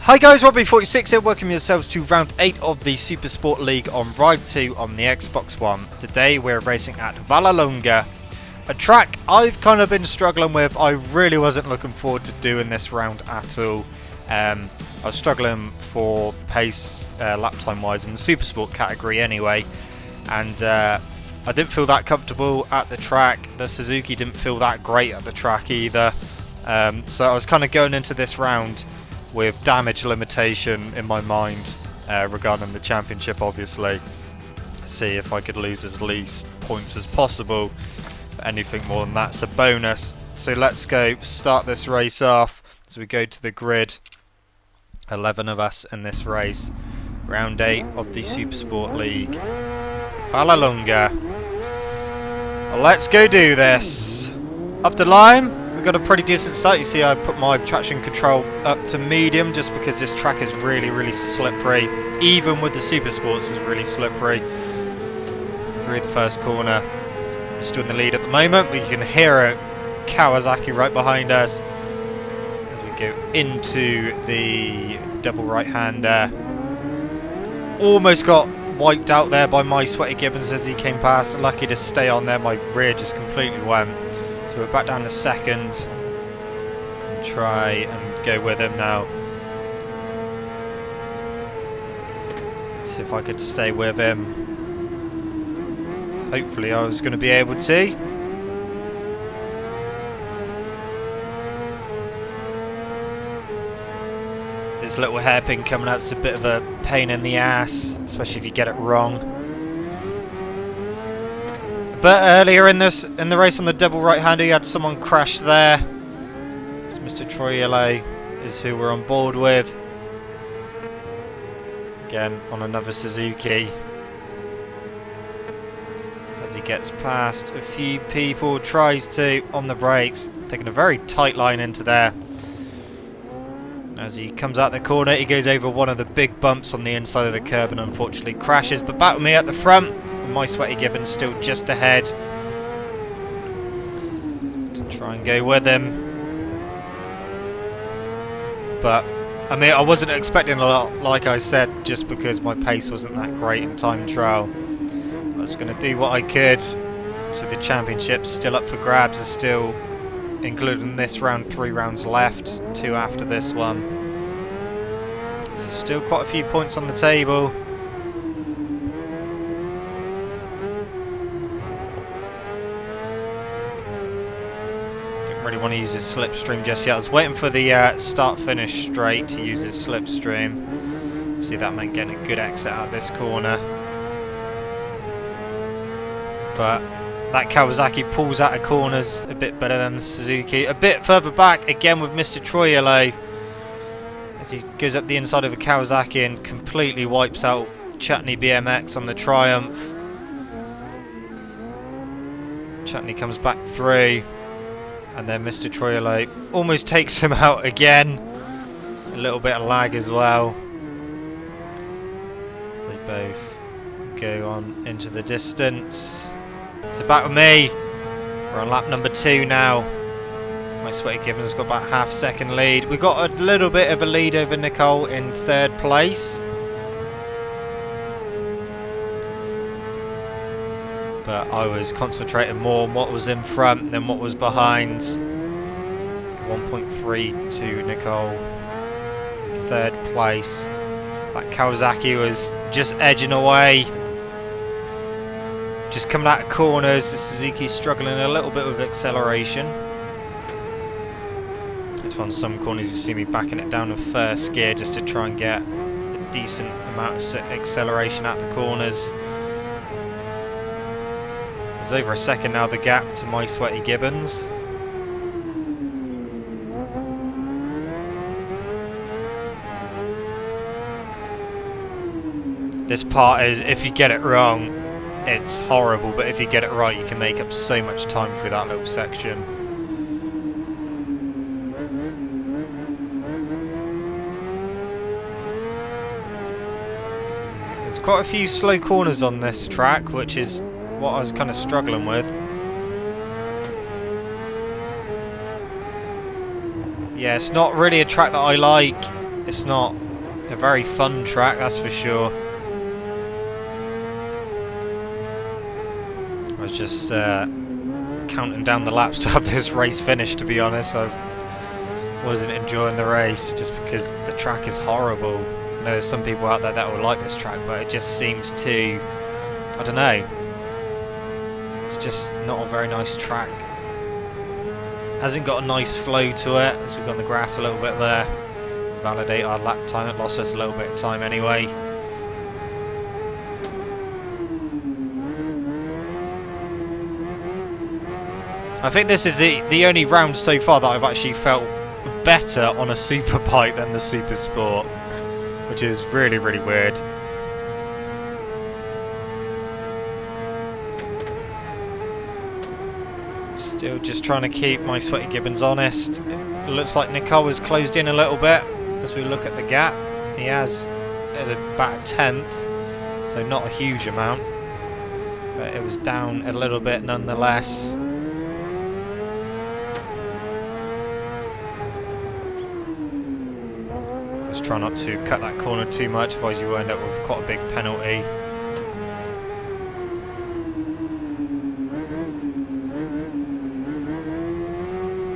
Hi guys, Robbie46 here, welcome yourselves to round 8 of the Supersport League on Ride 2 on the Xbox One. Today we're racing at Vallelunga, a track I've kind of been struggling with. I really wasn't looking forward to doing this round at all. I was struggling for pace, lap time wise in the Supersport category anyway, and I didn't feel that comfortable at the track. The Suzuki didn't feel that great at the track either, so I was kind of going into this round with damage limitation in my mind regarding the championship, obviously. See if I could lose as least points as possible. But anything more than that's a bonus. So let's go start this race off as we go to the grid. 11 of us in this race. Round 8 of the Supersport League. Vallelunga. Well, let's go do this. Up the line. Got a pretty decent start. You see I put my traction control up to medium just because this track is really slippery. Even with the Supersports, it's really slippery. Through the first corner, still in the lead at the moment. We can hear a Kawasaki right behind us as we go into the double right-hander. Almost got wiped out there by my Sweaty Gibbons as he came past. Lucky to stay on there. My rear just completely went. So we're back down to second and try and go with him now. See if I could stay with him. Hopefully I was going to be able to. This little hairpin coming up is a bit of a pain in the ass, especially if you get it wrong. But earlier in the race on the double right-hander, you had someone crash there. It's Mr. Troyello is who we're on board with. Again, on another Suzuki. As he gets past a few people, tries to, on the brakes, taking a very tight line into there. As he comes out the corner, he goes over one of the big bumps on the inside of the curb and unfortunately crashes. But back with me at the front. My Sweaty Gibbons still just ahead to try and go with him, but I mean I wasn't expecting a lot, like I said, just because my pace wasn't that great in time trial. I was going to do what I could. So the championship's still up for grabs, are still, including this round, 3 rounds left, 2 after this one, so still quite a few points on the table. Really want to use his slipstream just yet. I was waiting for the start-finish straight to use his slipstream. Obviously that meant getting a good exit out of this corner. But that Kawasaki pulls out of corners a bit better than the Suzuki. A bit further back again with Mr. Troyello as he goes up the inside of a Kawasaki and completely wipes out Chutney BMX on the Triumph. Chutney comes back through. And then Mr. Troyello almost takes him out again. A little bit of lag as well. So they both go on into the distance. So back with me. We're on lap number 2 now. My Sweaty Gibbons has got about half second lead. We've got a little bit of a lead over Nicole in 3rd place. But I was concentrating more on what was in front than what was behind. 1.3 to Nicole. 3rd place. That Kawasaki was just edging away. Just coming out of corners. The Suzuki's struggling a little bit with acceleration. It's on some corners you see me backing it down to 1st gear just to try and get a decent amount of acceleration out the corners. There's over a second now, the gap to my Sweaty Gibbons. This part is, if you get it wrong, it's horrible, but if you get it right, you can make up so much time through that little section. There's quite a few slow corners on this track, which is what I was kind of struggling with. Yeah, it's not really a track that I like. It's not a very fun track, that's for sure. I was just counting down the laps to have this race finished, to be honest. I wasn't enjoying the race just because the track is horrible. I know there's some people out there that will like this track, but it just seems too, I don't know, it's just not a very nice track. Hasn't got a nice flow to it, as we've got on the grass a little bit there. Validate our lap time, it lost us a little bit of time anyway. I think this is the only round so far that I've actually felt better on a super bike than the Supersport, which is really, really weird. Still just trying to keep my Sweaty Gibbons honest. It looks like Nicole has closed in a little bit as we look at the gap. He has at about a 10th, so not a huge amount, but it was down a little bit nonetheless. Just try not to cut that corner too much, otherwise you will end up with quite a big penalty.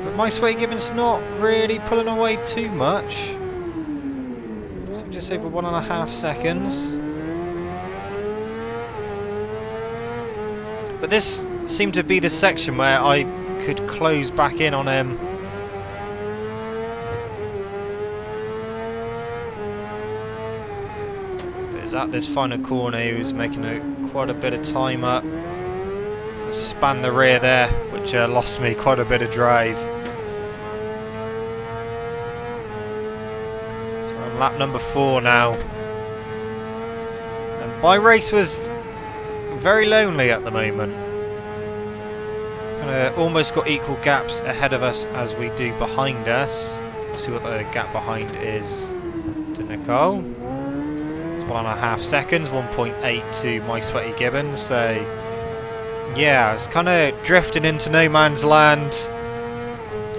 But my Sweaty Gibbons not really pulling away too much. So just over 1.5 seconds. But this seemed to be the section where I could close back in on him. At this final corner he was making quite a bit of time up, so span the rear there, which lost me quite a bit of drive. So we're on lap number 4 now, and my race was very lonely at the moment. Kind of almost got equal gaps ahead of us as we do behind us. We'll see what the gap behind is to Nicole. 1.5 seconds, 1.8 to my Sweaty Gibbons. So yeah, I was kind of drifting into no man's land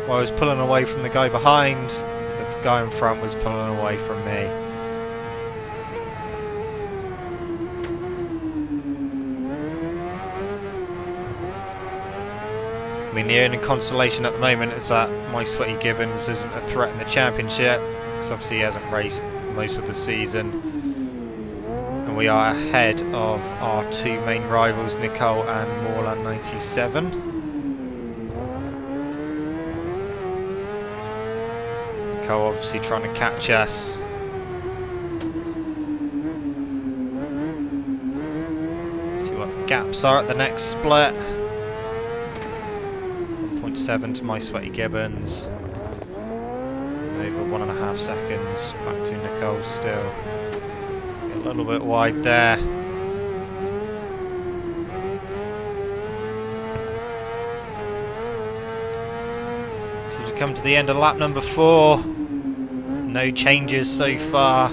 while I was pulling away from the guy behind. The guy in front was pulling away from me. I mean, the only consolation at the moment is that my Sweaty Gibbons isn't a threat in the championship, because obviously he hasn't raced most of the season. We are ahead of our 2 main rivals, Nicole and Morland 97. Nicole obviously trying to catch us. See what the gaps are at the next split. 1.7 to my Sweaty Gibbons. Over 1.5 seconds. Back to Nicole still. A little bit wide there. So we come to the end of lap number 4. No changes so far.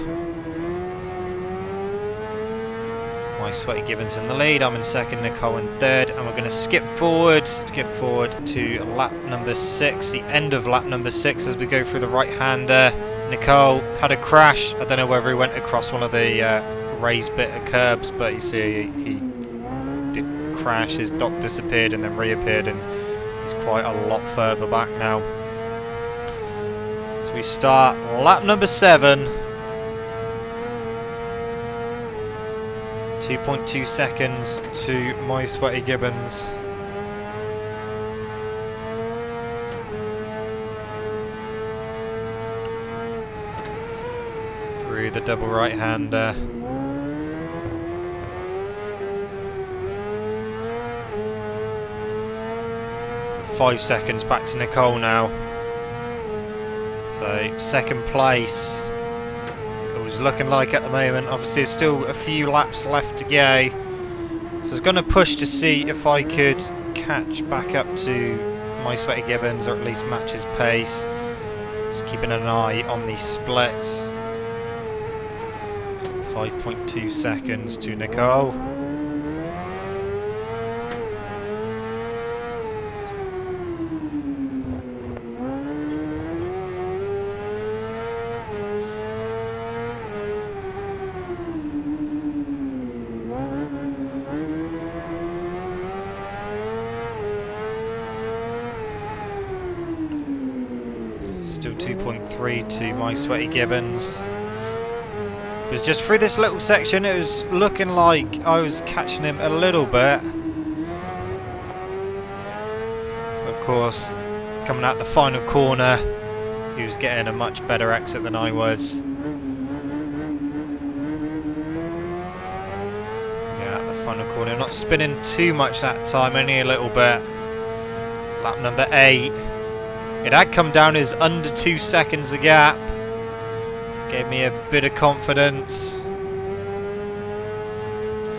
My Sweaty Gibbons in the lead. I'm in second, Nicole in third, and we're going to skip forward to lap number 6, the end of lap number 6 as we go through the right-hander. Nicole had a crash. I don't know whether he went across one of the raised bit of curbs, but you see he did crash. His dot disappeared and then reappeared, and he's quite a lot further back now. So we start lap number 7. 2.2 seconds to my Sweaty Gibbons. Through the double right-hander. 5 seconds back to Nicole now. So second place it was looking like at the moment. Obviously there's still a few laps left to go, so I was going to push to see if I could catch back up to my Sweaty Gibbons, or at least match his pace. Just keeping an eye on these splits. 5.2 seconds to Nicole. 2.3 to my Sweaty Gibbons. It was just through this little section, it was looking like I was catching him a little bit. Of course, coming out the final corner, he was getting a much better exit than I was. Yeah, at the final corner, not spinning too much that time, only a little bit. Lap number 8. It had come down as under 2 seconds the gap. Gave me a bit of confidence.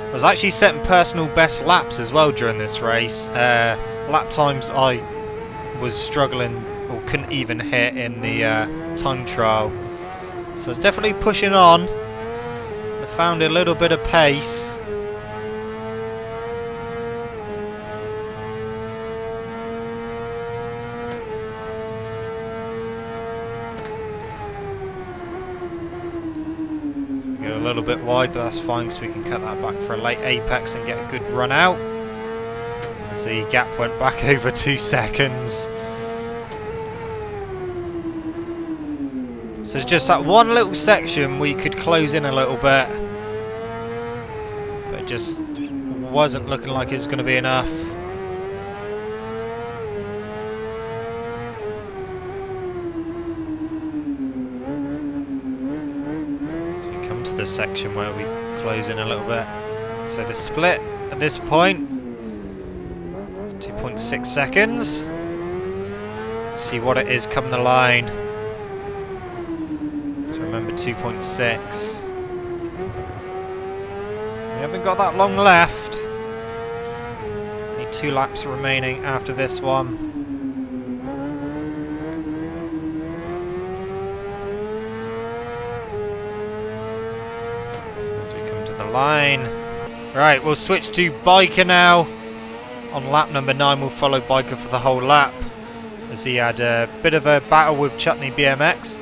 I was actually setting personal best laps as well during this race. Lap times I was struggling or couldn't even hit in the time trial. So I was definitely pushing on. I found a little bit of pace. A little bit wide, but that's fine because we can cut that back for a late apex and get a good run out. As the gap went back over 2 seconds. So it's just that one little section we could close in a little bit, but it just wasn't looking like it was going to be enough. The section where we close in a little bit. So the split at this point is 2.6 seconds. Let's see what it is come the line. So remember 2.6. We haven't got that long left. Only 2 laps remaining after this one. Line. Right, we'll switch to Biker now. On lap number 9 we'll follow Biker for the whole lap, as he had a bit of a battle with Chutney BMX.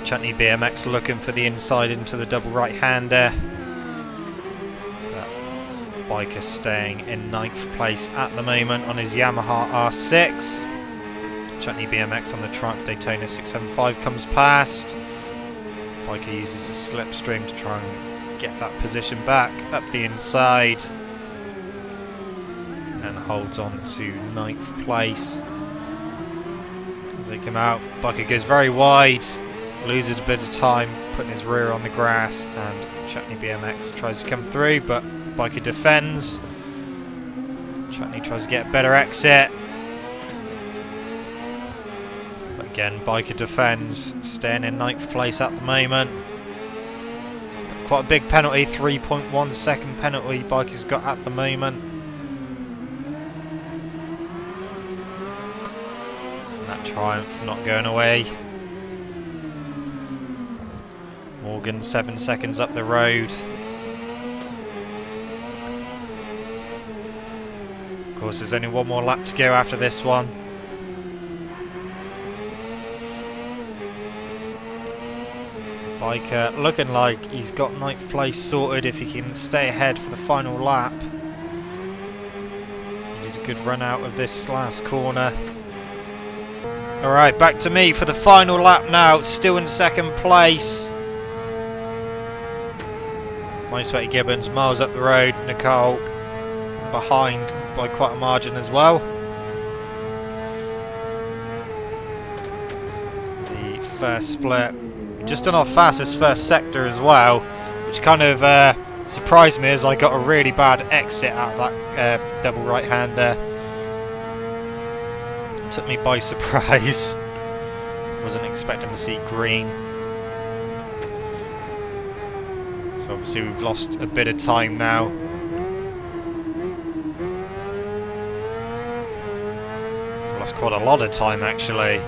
Chutney BMX looking for the inside into the double right-hander. Biker staying in 9th place at the moment on his Yamaha R6. Chutney BMX on the Triumph Daytona 675 comes past. Biker uses the slipstream to try and get that position back up the inside and holds on to 9th place. As they come out, Biker goes very wide, loses a bit of time putting his rear on the grass, and Chutney BMX tries to come through, but Biker defends. Chutney tries to get a better exit. Again, Biker defends, staying in 9th place at the moment. Quite a big penalty, 3.1 second penalty Biker's got at the moment. And that Triumph not going away. Morgan 7 seconds up the road. Of course, there's only one more lap to go after this one. Biker looking like he's got 9th place sorted if he can stay ahead for the final lap. He did a good run out of this last corner. Alright, back to me for the final lap now, still in 2nd place. My Sweaty Gibbons miles up the road, Nicole behind by quite a margin as well. The first split. Just done our fastest first sector as well, which kind of surprised me as I got a really bad exit out of that double right-hander. Took me by surprise. Wasn't expecting to see green. So obviously we've lost a bit of time now. Lost quite a lot of time actually.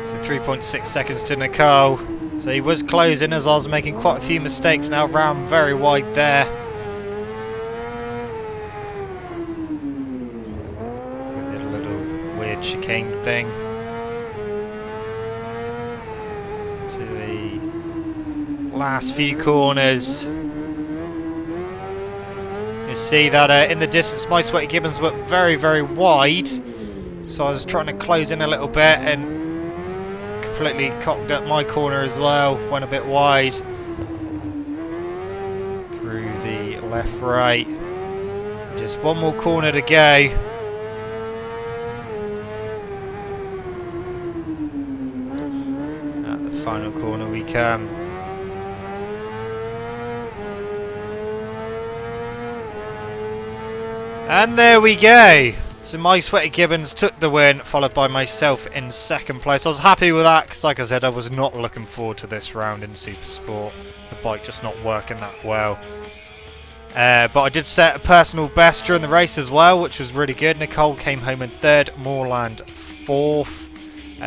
So 3.6 seconds to Nicole. So he was closing as I was making quite a few mistakes now. Round very wide there. Did a little weird chicane thing. To the last few corners. You see that in the distance, my Sweaty Gibbons were very, very wide. So I was trying to close in a little bit and completely cocked up my corner as well. Went a bit wide. Through the left, right. Just one more corner to go. At the final corner we come. And there we go. So my Sweaty Gibbons took the win, followed by myself in second place. I was happy with that because, like I said, I was not looking forward to this round in Supersport. The bike just not working that well. But I did set a personal best during the race as well, which was really good. Nicole came home in third, Moorland fourth,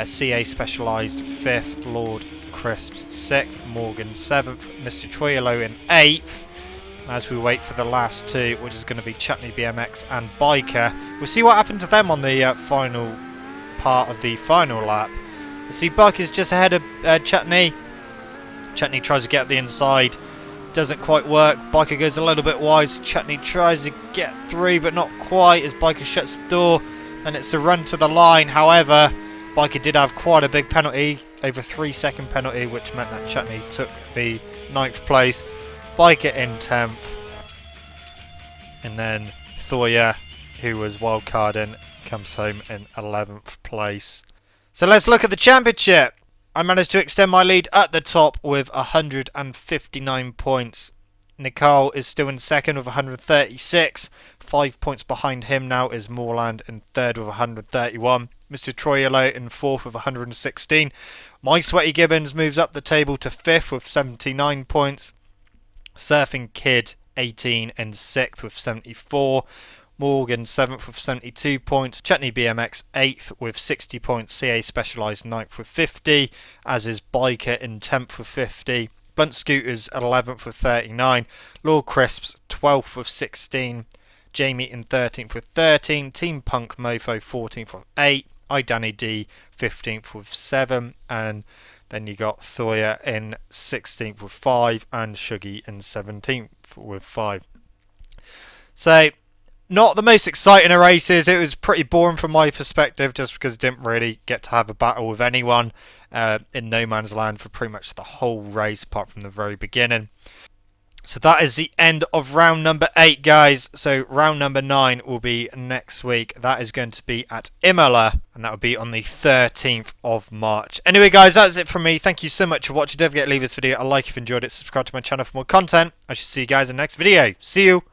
CA Specialised fifth, Lord Crisps sixth, Morgan seventh, Mr. Troyolo in eighth. As we wait for the last two, which is going to be Chutney BMX and Biker. We'll see what happened to them on the final part of the final lap. You see Biker's just ahead of Chutney. Chutney tries to get up the inside. Doesn't quite work. Biker goes a little bit wide. Chutney tries to get through, but not quite as Biker shuts the door. And it's a run to the line. However, Biker did have quite a big penalty. Over 3 second penalty, which meant that Chutney took the 9th place. Biker in 10th, and then Thoya, who was wildcarding, comes home in 11th place. So let's look at the championship. I managed to extend my lead at the top with 159 points. Nicole is still in second with 136. 5 points behind him now is Moorland in third with 131. Mr. Troyolo in fourth with 116. My Sweaty Gibbons moves up the table to fifth with 79 points. Surfing Kid 18 and 6th with 74. Morgan 7th with 72 points. Chutney BMX 8th with 60 points. CA Specialised 9th with 50. As is Biker in 10th with 50. Blunt Scooters 11th with 39. Lord Crisps 12th with 16. Jamie in 13th with 13. Team Punk Mofo 14th with 8. Danny D 15th with 7. And then you got Thoya in 16th with 5 and Shuggy in 17th with 5. So, not the most exciting of races. It was pretty boring from my perspective just because I didn't really get to have a battle with anyone in no man's land for pretty much the whole race apart from the very beginning. So that is the end of round number 8, guys. So round number 9 will be next week. That is going to be at Imola, and that will be on the 13th of March. Anyway, guys, that's it from me. Thank you so much for watching. Don't forget to leave this video a like if you enjoyed it. Subscribe to my channel for more content. I shall see you guys in the next video. See you.